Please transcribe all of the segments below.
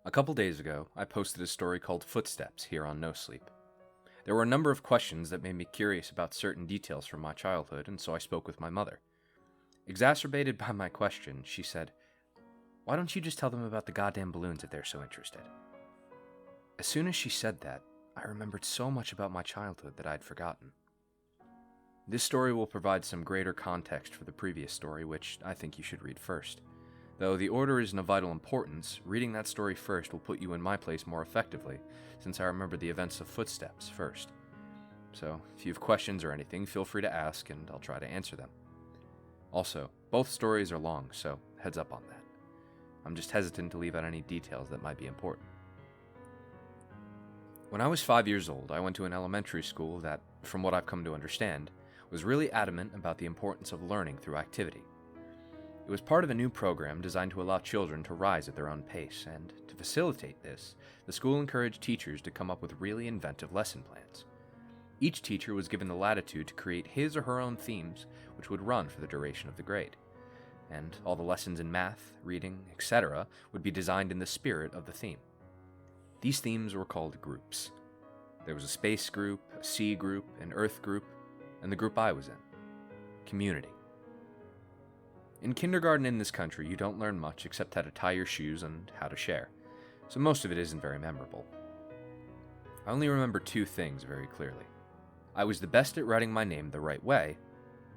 A couple days ago, I posted a story called Footsteps here on No Sleep. There were a number of questions that made me curious about certain details from my childhood, and so I spoke with my mother. Exacerbated by my question, she said, "Why don't you just tell them about the goddamn balloons if they're so interested?" As soon as she said that, I remembered so much about my childhood that I'd forgotten. This story will provide some greater context for the previous story, which I think you should read first. Though the order isn't of vital importance, reading that story first will put you in my place more effectively, since I remember the events of Footsteps first. So, if you have questions or anything, feel free to ask and I'll try to answer them. Also, both stories are long, so heads up on that. I'm just hesitant to leave out any details that might be important. When I was 5 years old, I went to an elementary school that, from what I've come to understand, was really adamant about the importance of learning through activity. It was part of a new program designed to allow children to rise at their own pace, and to facilitate this, the school encouraged teachers to come up with really inventive lesson plans. Each teacher was given the latitude to create his or her own themes, which would run for the duration of the grade. And all the lessons in math, reading, etc. would be designed in the spirit of the theme. These themes were called groups. There was a space group, a sea group, an earth group, and the group I was in, community. In kindergarten in this country, you don't learn much except how to tie your shoes and how to share, so most of it isn't very memorable. I only remember two things very clearly. I was the best at writing my name the right way,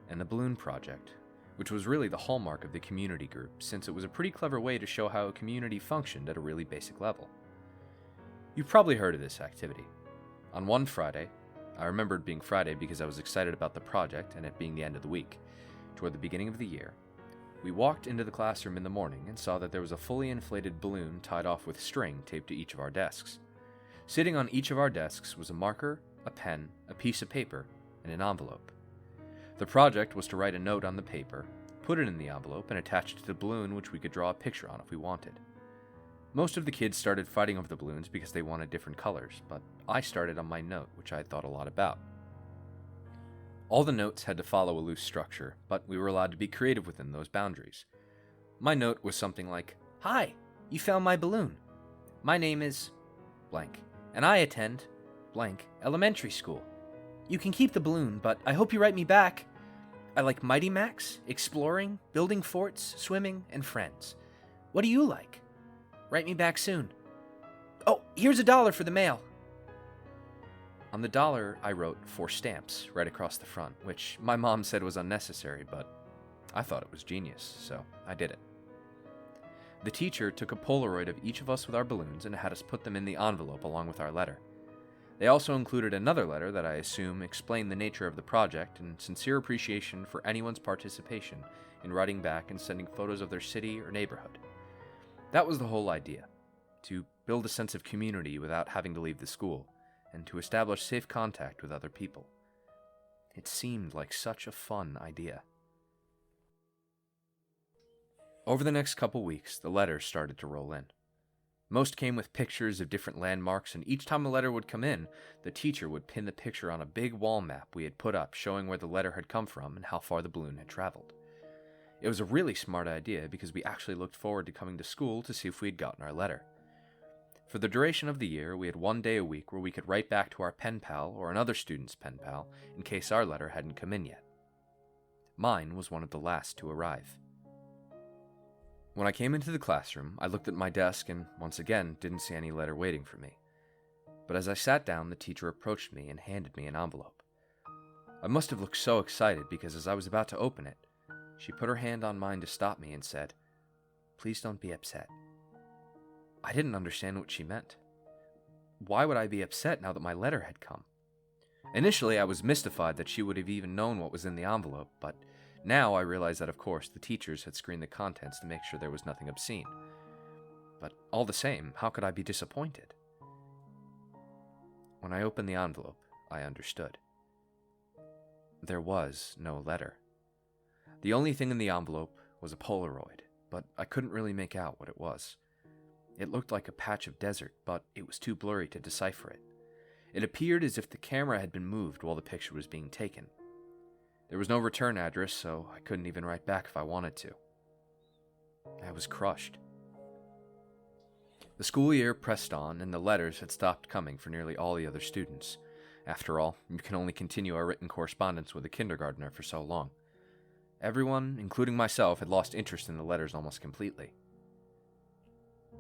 and the balloon project, which was really the hallmark of the community group, since it was a pretty clever way to show how a community functioned at a really basic level. You've probably heard of this activity. On one Friday, I remember it being Friday because I was excited about the project and it being the end of the week, toward the beginning of the year, we walked into the classroom in the morning and saw that there was a fully inflated balloon tied off with string taped to each of our desks. Sitting on each of our desks was a marker, a pen, a piece of paper, and an envelope. The project was to write a note on the paper, put it in the envelope, and attach it to the balloon, which we could draw a picture on if we wanted. Most of the kids started fighting over the balloons because they wanted different colors, but I started on my note, which I had thought a lot about. All the notes had to follow a loose structure, but we were allowed to be creative within those boundaries. My note was something like, "Hi, you found my balloon. My name is blank, and I attend blank elementary school. You can keep the balloon, but I hope you write me back. I like Mighty Max, exploring, building forts, swimming, and friends. What do you like? Write me back soon. Oh, here's $1 for the mail." On the dollar, I wrote 4 stamps right across the front, which my mom said was unnecessary, but I thought it was genius, so I did it. The teacher took a Polaroid of each of us with our balloons and had us put them in the envelope along with our letter. They also included another letter that I assume explained the nature of the project and sincere appreciation for anyone's participation in writing back and sending photos of their city or neighborhood. That was the whole idea, to build a sense of community without having to leave the school, and to establish safe contact with other people. It seemed like such a fun idea. Over the next couple weeks, the letters started to roll in. Most came with pictures of different landmarks, and each time a letter would come in, the teacher would pin the picture on a big wall map we had put up showing where the letter had come from and how far the balloon had traveled. It was a really smart idea because we actually looked forward to coming to school to see if we had gotten our letter. For the duration of the year, we had 1 day a week where we could write back to our Penpal or another student's Penpal in case our letter hadn't come in yet. Mine was one of the last to arrive. When I came into the classroom, I looked at my desk and, once again, didn't see any letter waiting for me. But as I sat down, the teacher approached me and handed me an envelope. I must have looked so excited because as I was about to open it, she put her hand on mine to stop me and said, "Please don't be upset." I didn't understand what she meant. Why would I be upset now that my letter had come? Initially, I was mystified that she would have even known what was in the envelope, but now I realized that, of course, the teachers had screened the contents to make sure there was nothing obscene. But all the same, how could I be disappointed? When I opened the envelope, I understood. There was no letter. The only thing in the envelope was a Polaroid, but I couldn't really make out what it was. It looked like a patch of desert, but it was too blurry to decipher it. It appeared as if the camera had been moved while the picture was being taken. There was no return address, so I couldn't even write back if I wanted to. I was crushed. The school year pressed on, and the letters had stopped coming for nearly all the other students. After all, you can only continue our written correspondence with a kindergartner for so long. Everyone, including myself, had lost interest in the letters almost completely.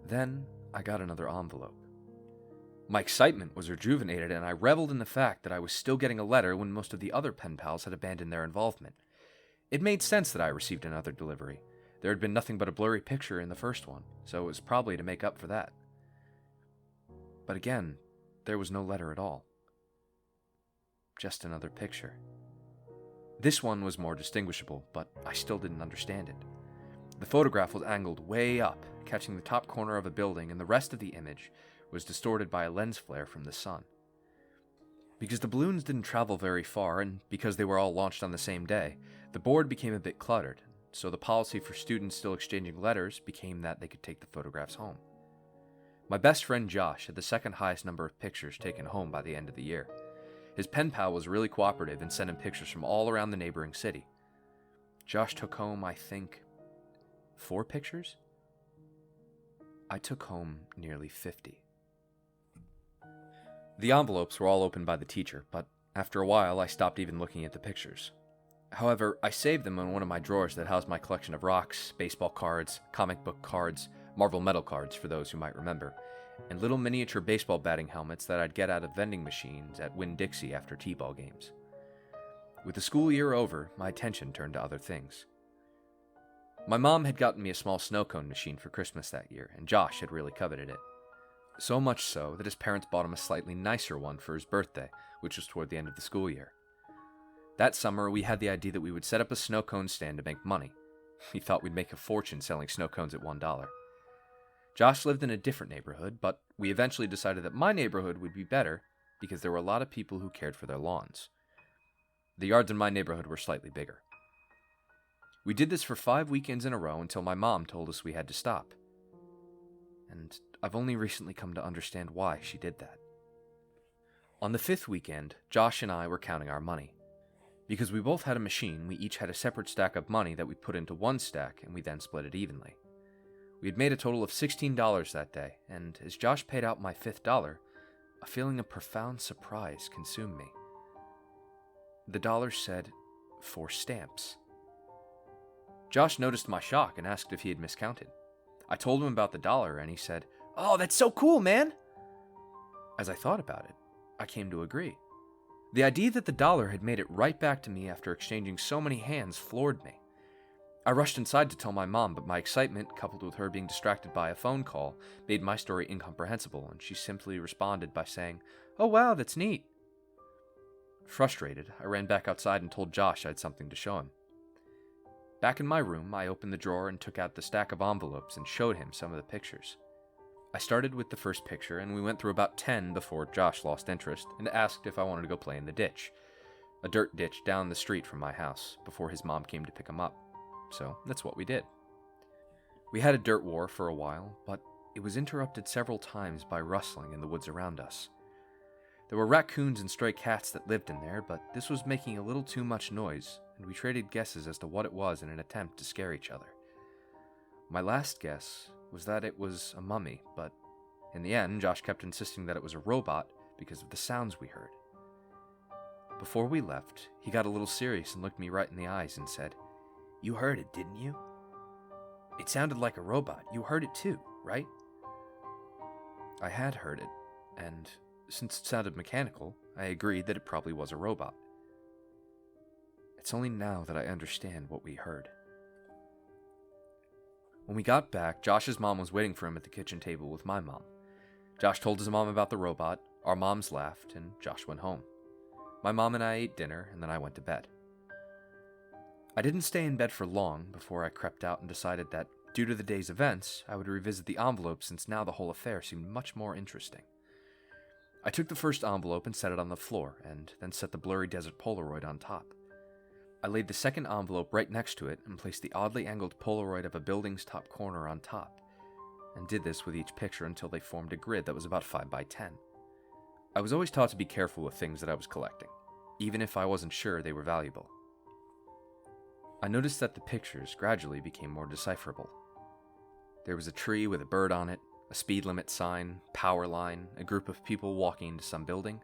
Then, I got another envelope. My excitement was rejuvenated, and I reveled in the fact that I was still getting a letter when most of the other pen pals had abandoned their involvement. It made sense that I received another delivery. There had been nothing but a blurry picture in the first one, so it was probably to make up for that. But again, there was no letter at all. Just another picture. This one was more distinguishable, but I still didn't understand it. The photograph was angled way up, catching the top corner of a building, and the rest of the image was distorted by a lens flare from the sun. Because the balloons didn't travel very far, and because they were all launched on the same day, the board became a bit cluttered, so the policy for students still exchanging letters became that they could take the photographs home. My best friend Josh had the second highest number of pictures taken home by the end of the year. His pen pal was really cooperative and sent him pictures from all around the neighboring city. Josh took home, I think, 4 pictures? I took home nearly 50. The envelopes were all opened by the teacher, but after a while I stopped even looking at the pictures. However, I saved them in one of my drawers that housed my collection of rocks, baseball cards, comic book cards, Marvel Metal cards for those who might remember, and little miniature baseball batting helmets that I'd get out of vending machines at Winn-Dixie after t-ball games. With the school year over, my attention turned to other things. My mom had gotten me a small snow cone machine for Christmas that year, and Josh had really coveted it. So much so that his parents bought him a slightly nicer one for his birthday, which was toward the end of the school year. That summer, we had the idea that we would set up a snow cone stand to make money. We thought we'd make a fortune selling snow cones at $1. Josh lived in a different neighborhood, but we eventually decided that my neighborhood would be better because there were a lot of people who cared for their lawns. The yards in my neighborhood were slightly bigger. We did this for 5 weekends in a row until my mom told us we had to stop. And I've only recently come to understand why she did that. On the 5th weekend, Josh and I were counting our money. Because we both had a machine, we each had a separate stack of money that we put into one stack and we then split it evenly. We had made a total of $16 that day, and as Josh paid out my 5th dollar, a feeling of profound surprise consumed me. The dollar said, "for stamps." Josh noticed my shock and asked if he had miscounted. I told him about the dollar, and he said, "Oh, that's so cool, man!" As I thought about it, I came to agree. The idea that the dollar had made it right back to me after exchanging so many hands floored me. I rushed inside to tell my mom, but my excitement, coupled with her being distracted by a phone call, made my story incomprehensible, and she simply responded by saying, "Oh wow, that's neat." Frustrated, I ran back outside and told Josh I had something to show him. Back in my room, I opened the drawer and took out the stack of envelopes and showed him some of the pictures. I started with the first picture, and we went through about 10 before Josh lost interest and asked if I wanted to go play in the ditch, a dirt ditch down the street from my house, before his mom came to pick him up. So that's what we did. We had a dirt war for a while, but it was interrupted several times by rustling in the woods around us. There were raccoons and stray cats that lived in there, but this was making a little too much noise, and we traded guesses as to what it was in an attempt to scare each other. My last guess was that it was a mummy, but in the end, Josh kept insisting that it was a robot because of the sounds we heard. Before we left, he got a little serious and looked me right in the eyes and said, "You heard it, didn't you? It sounded like a robot. You heard it too, right?" I had heard it, and since it sounded mechanical, I agreed that it probably was a robot. It's only now that I understand what we heard. When we got back, Josh's mom was waiting for him at the kitchen table with my mom. Josh told his mom about the robot, our moms laughed, and Josh went home. My mom and I ate dinner, and then I went to bed. I didn't stay in bed for long before I crept out and decided that, due to the day's events, I would revisit the envelope since now the whole affair seemed much more interesting. I took the first envelope and set it on the floor, and then set the blurry desert Polaroid on top. I laid the second envelope right next to it and placed the oddly angled Polaroid of a building's top corner on top, and did this with each picture until they formed a grid that was about 5 by 10. I was always taught to be careful with things that I was collecting, even if I wasn't sure they were valuable. I noticed that the pictures gradually became more decipherable. There was a tree with a bird on it, a A speed limit sign, power line, a group of people walking into some building.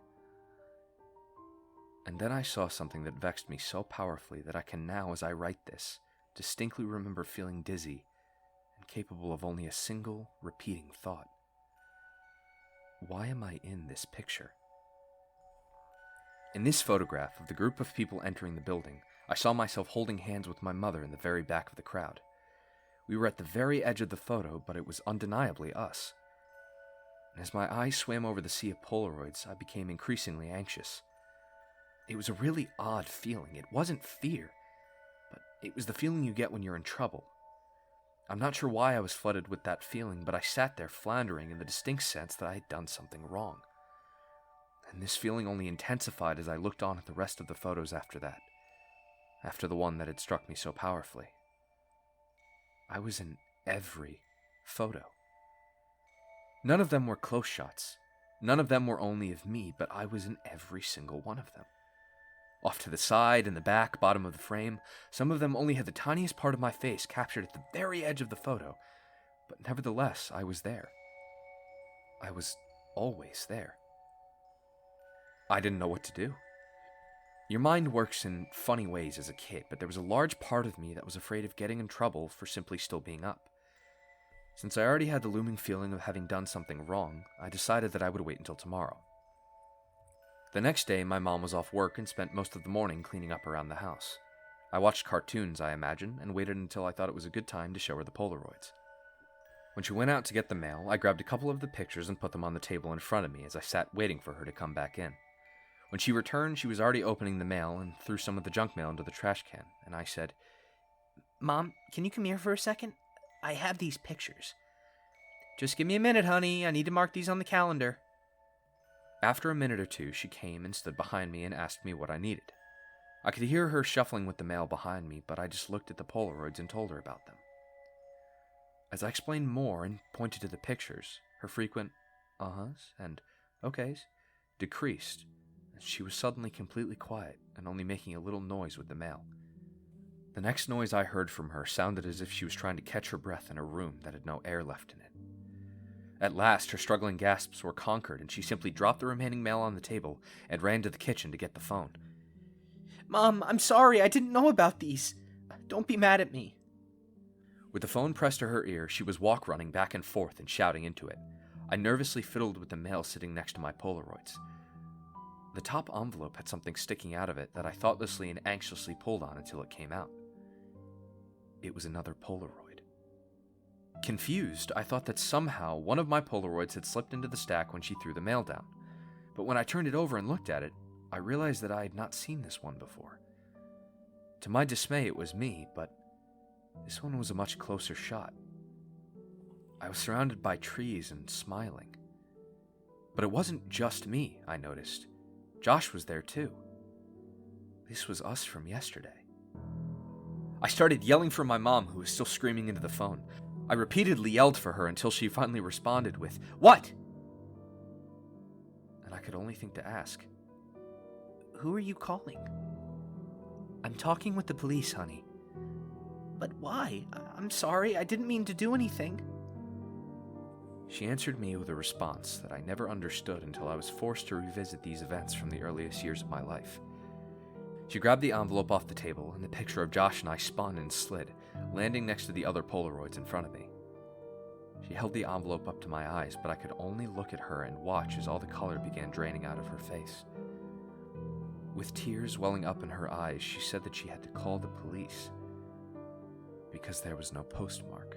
And then I saw something that vexed me so powerfully that I can now, as I write this, distinctly remember feeling dizzy and capable of only a single, repeating thought. Why am I in this picture? In this photograph of the group of people entering the building, I saw myself holding hands with my mother in the very back of the crowd. We were at the very edge of the photo, but it was undeniably us. And as my eyes swam over the sea of Polaroids, I became increasingly anxious. It was a really odd feeling. It wasn't fear, but it was the feeling you get when you're in trouble. I'm not sure why I was flooded with that feeling, but I sat there floundering in the distinct sense that I had done something wrong. And this feeling only intensified as I looked on at the rest of the photos after that, after the one that had struck me so powerfully. I was in every photo. None of them were close shots. None of them were only of me, but I was in every single one of them. Off to the side, in the back, bottom of the frame, some of them only had the tiniest part of my face captured at the very edge of the photo, but nevertheless, I was there. I was always there. I didn't know what to do. Your mind works in funny ways as a kid, but there was a large part of me that was afraid of getting in trouble for simply still being up. Since I already had the looming feeling of having done something wrong, I decided that I would wait until tomorrow. The next day, my mom was off work and spent most of the morning cleaning up around the house. I watched cartoons, I imagine, and waited until I thought it was a good time to show her the Polaroids. When she went out to get the mail, I grabbed a couple of the pictures and put them on the table in front of me as I sat waiting for her to come back in. When she returned, she was already opening the mail and threw some of the junk mail into the trash can, and I said, "Mom, can you come here for a second? I have these pictures." "Just give me a minute, honey. I need to mark these on the calendar." After a minute or two, she came and stood behind me and asked me what I needed. I could hear her shuffling with the mail behind me, but I just looked at the Polaroids and told her about them. As I explained more and pointed to the pictures, her frequent uh-huhs and okays decreased. She was suddenly completely quiet and only making a little noise with the mail. The next noise I heard from her sounded as if she was trying to catch her breath in a room that had no air left in it. At last, her struggling gasps were conquered, and she simply dropped the remaining mail on the table and ran to the kitchen to get the phone. "Mom, I'm sorry, I didn't know about these. Don't be mad at me." With the phone pressed to her ear, she was walk-running back and forth and shouting into it. I nervously fiddled with the mail sitting next to my Polaroids. The top envelope had something sticking out of it that I thoughtlessly and anxiously pulled on until it came out. It was another Polaroid. Confused, I thought that somehow one of my Polaroids had slipped into the stack when she threw the mail down. But when I turned it over and looked at it, I realized that I had not seen this one before. To my dismay, it was me, but this one was a much closer shot. I was surrounded by trees and smiling. But it wasn't just me, I noticed. Josh was there too. This was us from yesterday. I started yelling for my mom, who was still screaming into the phone. I repeatedly yelled for her until she finally responded with, "What?" And I could only think to ask, "Who are you calling?" "I'm talking with the police, honey." "But why? I'm sorry, I didn't mean to do anything." She answered me with a response that I never understood until I was forced to revisit these events from the earliest years of my life. She grabbed the envelope off the table, and the picture of Josh and I spun and slid, landing next to the other Polaroids in front of me. She held the envelope up to my eyes, but I could only look at her and watch as all the color began draining out of her face. With tears welling up in her eyes, she said that she had to call the police because there was no postmark.